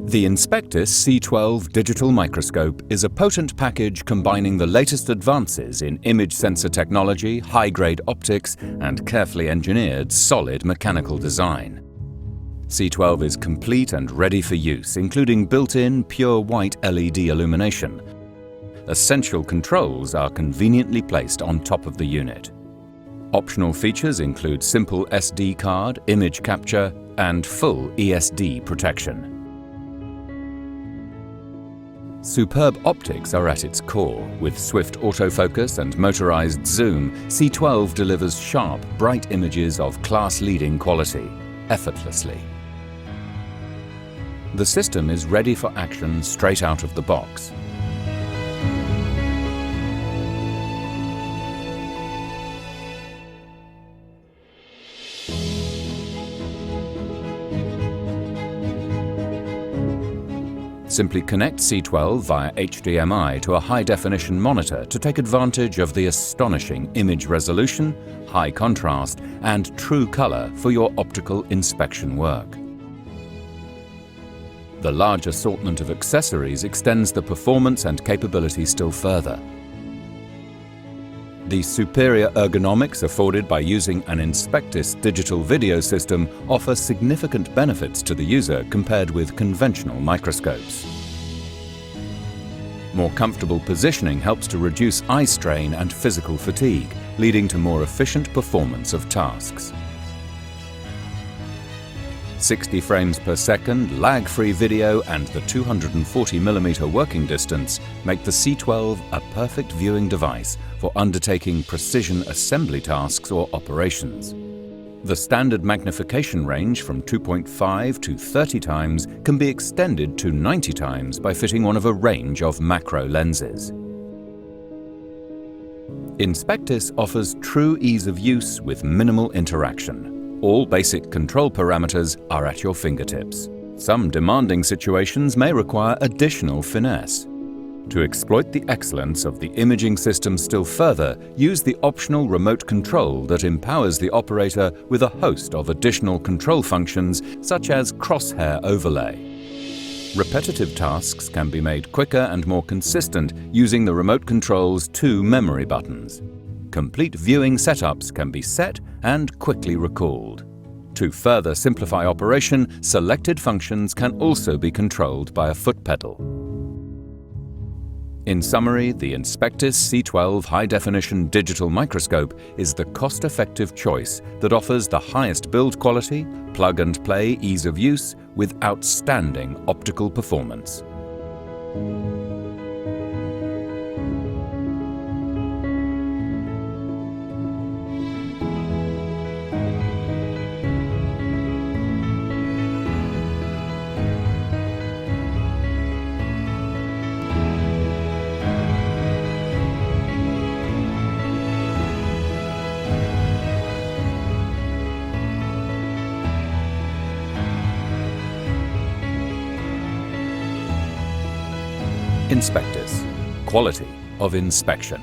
The Inspectis C12 digital microscope is a potent package combining the latest advances in image sensor technology, high-grade optics, and carefully engineered solid mechanical design. C12 is complete and ready for use, including built-in pure white LED illumination. Essential controls are conveniently placed on top of the unit. Optional features include simple SD card, image capture, and full ESD protection. Superb optics are at its core. With swift autofocus and motorized zoom, C12 delivers sharp, bright images of class-leading quality, effortlessly. The system is ready for action straight out of the box. Simply connect C12 via HDMI to a high-definition monitor to take advantage of the astonishing image resolution, high contrast, and true color for your optical inspection work. The large assortment of accessories extends the performance and capability still further. The superior ergonomics afforded by using an Inspectis digital video system offer significant benefits to the user compared with conventional microscopes. More comfortable positioning helps to reduce eye strain and physical fatigue, leading to more efficient performance of tasks. 60 frames per second, lag-free video and the 240mm working distance make the C12 a perfect viewing device for undertaking precision assembly tasks or operations. The standard magnification range from 2.5 to 30 times can be extended to 90 times by fitting one of a range of macro lenses. Inspectis offers true ease of use with minimal interaction. All basic control parameters are at your fingertips. Some demanding situations may require additional finesse. To exploit the excellence of the imaging system still further, use the optional remote control that empowers the operator with a host of additional control functions such as crosshair overlay. Repetitive tasks can be made quicker and more consistent using the remote control's 2 memory buttons. Complete viewing setups can be set and quickly recalled. To further simplify operation, selected functions can also be controlled by a foot pedal. In summary, the Inspectis C12 high-definition digital microscope is the cost-effective choice that offers the highest build quality, plug-and-play ease of use with outstanding optical performance. Inspectis, quality of inspection.